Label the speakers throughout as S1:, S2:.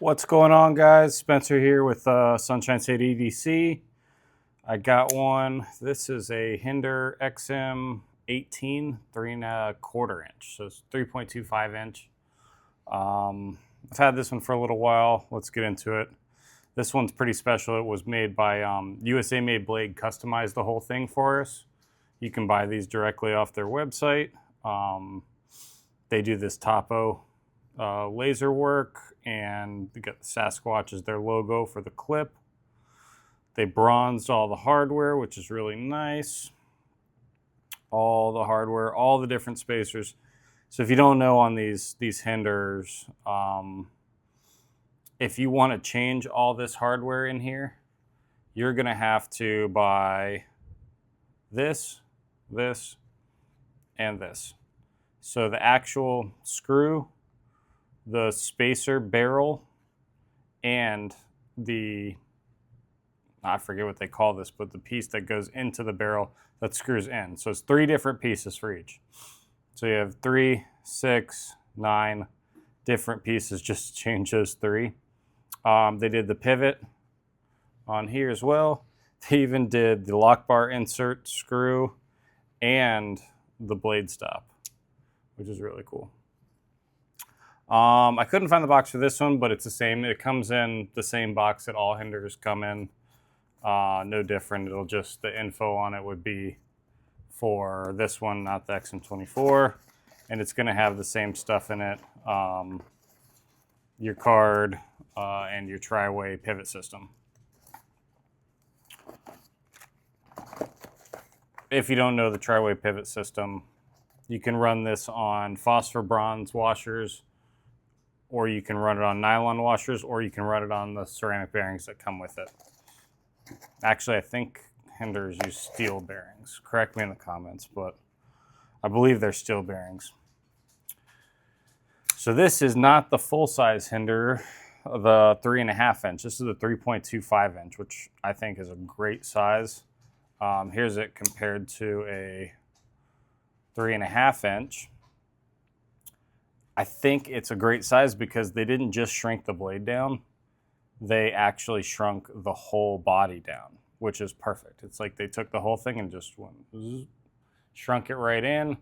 S1: What's going on, guys? Spencer here with Sunshine State EDC. I got one. This is a Hinderer XM 18 3¼ inch, so it's 3.25 inch. I've had this one for a little while. Let's get into it. This one's pretty special. It was made by USA Made Blade, customized the whole thing for us. You can buy these directly off their website. They do this topo laser work, and they got the Sasquatch as their logo for the clip. They bronzed all the hardware, which is really nice. All the hardware, all the different spacers. So if you don't know on these Hinderers, if you want to change all this hardware in here, you're going to have to buy this, and this. So the actual screw, the spacer barrel, and I forget what they call this, but the piece that goes into the barrel that screws in. So it's 3 different pieces for each. So you have 3, 6, 9 different pieces just to change those 3. They did the pivot on here as well. They even did the lock bar insert screw and the blade stop, which is really cool. I couldn't find the box for this one, but it's the same. It comes in the same box that all Hinderers come in. No different. It'll just, the info on it would be for this one, not the XM24. And it's going to have the same stuff in it. Your card and your tri-way pivot system. If you don't know the tri-way pivot system, you can run this on phosphor bronze washers, or you can run it on nylon washers, or you can run it on the ceramic bearings that come with it. Actually, I think Hinderers use steel bearings. Correct me in the comments, but I believe they're steel bearings. So this is not the full-size Hinderer, the 3.5 inch. This is the 3.25 inch, which I think is a great size. Here's it compared to a 3.5 inch. I think it's a great size because they didn't just shrink the blade down. They actually shrunk the whole body down, which is perfect. It's like they took the whole thing and just shrunk it right in.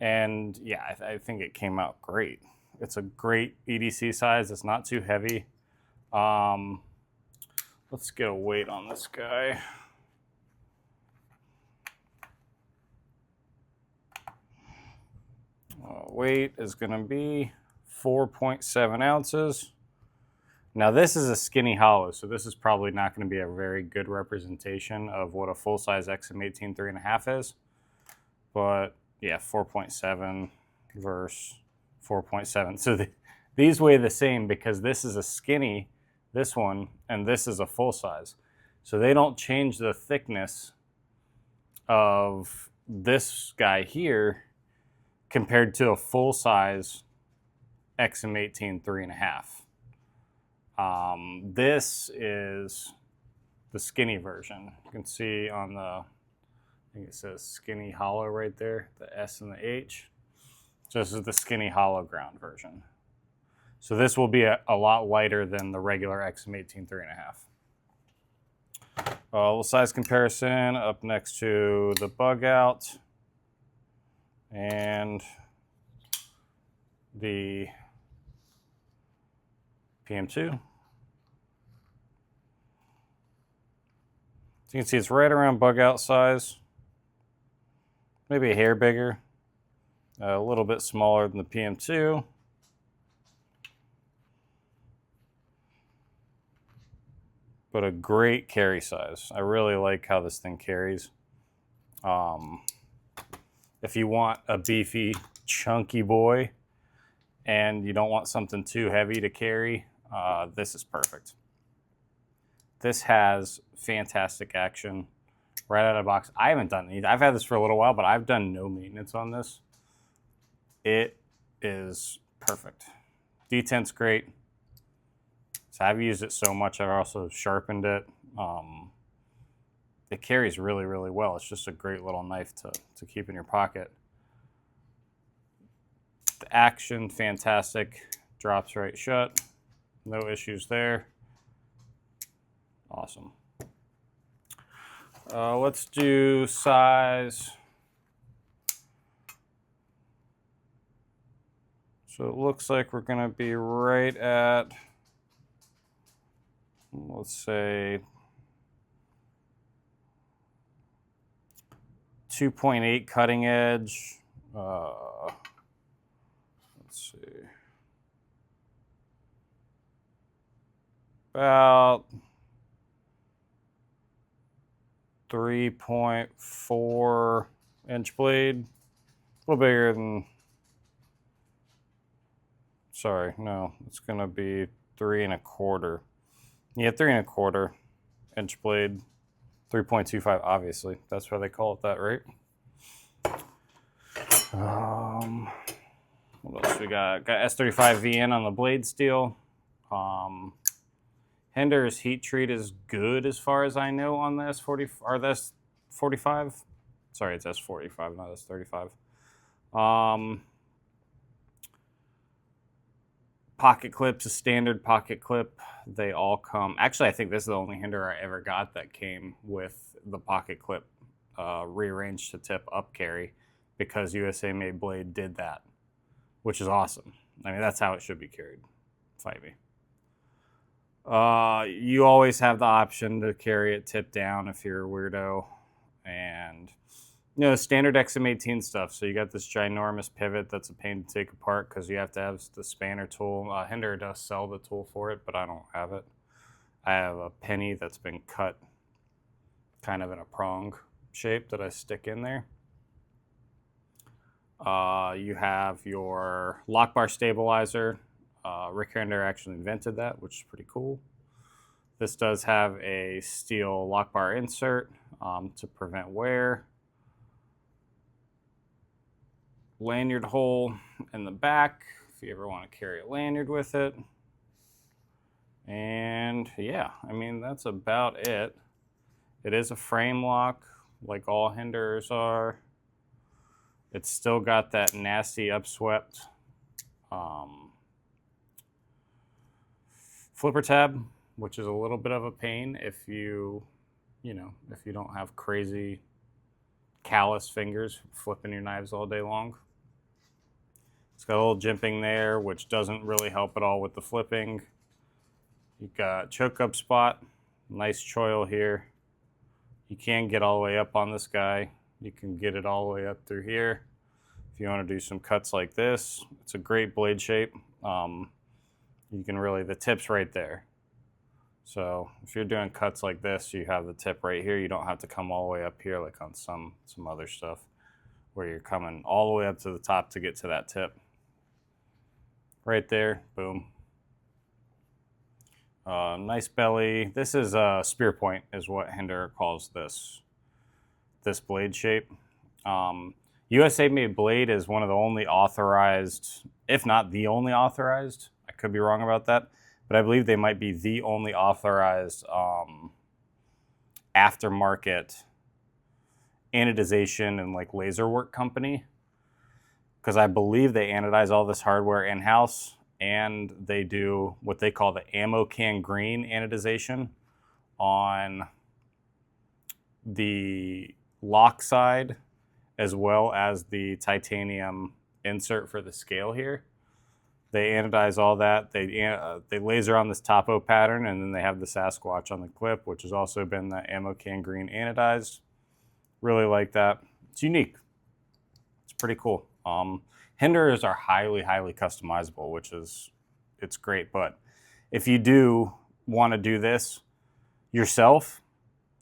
S1: And yeah, I think it came out great. It's a great EDC size. It's not too heavy. Let's get a weight on this guy. Weight is going to be 4.7 ounces. Now this is a skinny hollow, so this is probably not going to be a very good representation of what a full-size XM18 3.5 is. But yeah, 4.7 versus 4.7. So these weigh the same because this is a skinny, this one, and this is a full-size. So they don't change the thickness of this guy here compared to a full-size XM18 3.5. This is the skinny version. You can see on the, I think it says skinny hollow right there, the S and the H. So this is the skinny hollow ground version. So this will be a lot lighter than the regular XM18 3.5. Little size comparison up next to the bug out and the PM2. So you can see it's right around bug out size, maybe a hair bigger, a little bit smaller than the PM2. But a great carry size. I really like how this thing carries. If you want a beefy, chunky boy and you don't want something too heavy to carry, this is perfect. This has fantastic action right out of the box. I haven't done these. I've had this for a little while, but I've done no maintenance on this. It is perfect. Detent's great. So I've used it so much, I've also sharpened it. It carries really, really well. It's just a great little knife to keep in your pocket. The action, fantastic. Drops right shut. No issues there. Awesome. Let's do size. So it looks like we're going to be right at, let's say, 2.8 cutting edge. Let's see. About 3.4 inch blade. A little bigger than, sorry, no, it's going to be 3.25. Yeah, 3.25 inch blade. 3.25, obviously. That's why they call it that, right? What else we got? Got S35VN on the blade steel. Hinder's heat treat is good as far as I know on the S40 or the S45. Sorry, it's S45, not S35. Pocket clips, a standard pocket clip. They all come. Actually, I think this is the only Hinderer I ever got that came with the pocket clip rearranged to tip up carry, because USA Made Blade did that, which is awesome. I mean, that's how it should be carried. Fight me. You always have the option to carry it tip down if you're a weirdo. And, you know, standard XM18 stuff. So you got this ginormous pivot that's a pain to take apart because you have to have the spanner tool. Hinderer does sell the tool for it, but I don't have it. I have a penny that's been cut kind of in a prong shape that I stick in there. You have your lock bar stabilizer. Rick Hinderer actually invented that, which is pretty cool. This does have a steel lock bar insert to prevent wear. Lanyard hole in the back if you ever want to carry a lanyard with it. And yeah, I mean, that's about it. It is a frame lock like all Hinderers are. It's still got that nasty upswept flipper tab, which is a little bit of a pain if you don't have crazy callous fingers flipping your knives all day long. It's got a little jimping there, which doesn't really help at all with the flipping. You've got choke up spot, nice choil here. You can get all the way up on this guy. You can get it all the way up through here. If you want to do some cuts like this, it's a great blade shape. You can really, the tip's right there. So if you're doing cuts like this, you have the tip right here. You don't have to come all the way up here like on some other stuff where you're coming all the way up to the top to get to that tip. Right there, boom. Nice belly. This is a spear point is what Hinderer calls this blade shape. USA Made Blade is one of the only authorized, if not the only authorized, I could be wrong about that, but I believe they might be the only authorized aftermarket anodization and like laser work company, because I believe they anodize all this hardware in-house, and they do what they call the ammo can green anodization on the lock side as well as the titanium insert for the scale here. They anodize all that. They laser on this topo pattern, and then they have the Sasquatch on the clip, which has also been the ammo can green anodized. Really like that. It's unique. It's pretty cool. Hinderers are highly, highly customizable, which is, it's great. But if you do want to do this yourself,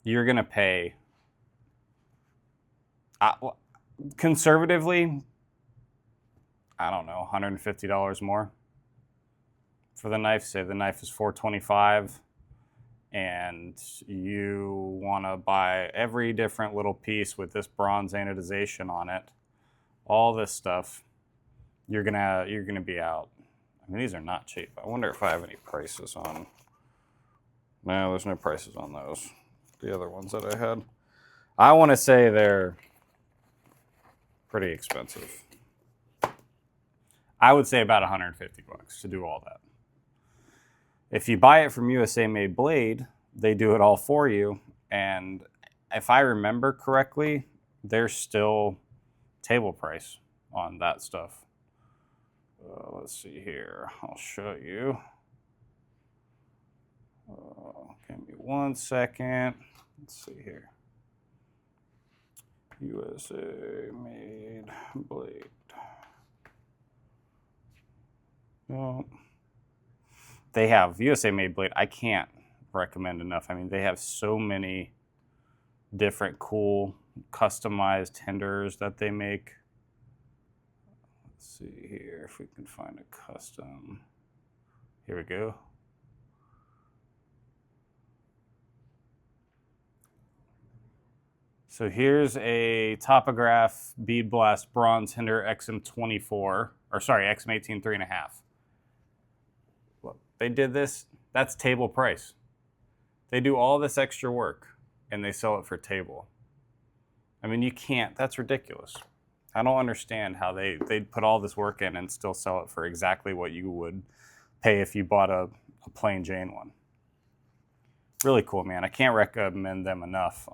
S1: you're going to pay, conservatively, I don't know, $150 more for the knife. Say the knife is $425, and you want to buy every different little piece with this bronze anodization on it, all this stuff, you're gonna be out. I mean, these are not cheap. I wonder if I have any prices on. No, there's no prices on those. The other ones that I had, I want to say they're pretty expensive. I would say about $150 to do all that. If you buy it from USA Made Blade, they do it all for you. And if I remember correctly, they're still table price on that stuff. Let's see here. I'll show you. Give me 1 second. Let's see here. USA Made Blade. Oh. They have USA Made Blade. I can't recommend enough. I mean, they have so many different cool customized Hinderers that they make. Let's see here if we can find a custom. Here we go. So here's a Topograph Bead Blast Bronze Hinderer XM24, or sorry, XM18 3.5. Look, they did this. That's table price. They do all this extra work and they sell it for table. I mean, you can't. That's ridiculous. I don't understand how they'd put all this work in and still sell it for exactly what you would pay if you bought a plain Jane one. Really cool, man. I can't recommend them enough.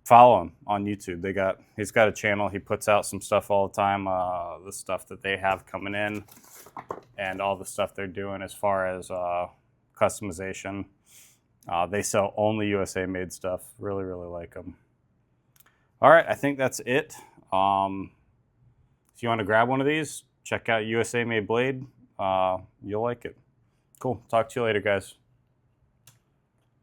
S1: Follow him on YouTube. He's got a channel. He puts out some stuff all the time. The stuff that they have coming in and all the stuff they're doing as far as customization. They sell only USA made stuff. Really, really like them. All right, I think that's it. If you want to grab one of these, check out USA Made Blade. You'll like it. Cool. Talk to you later, guys.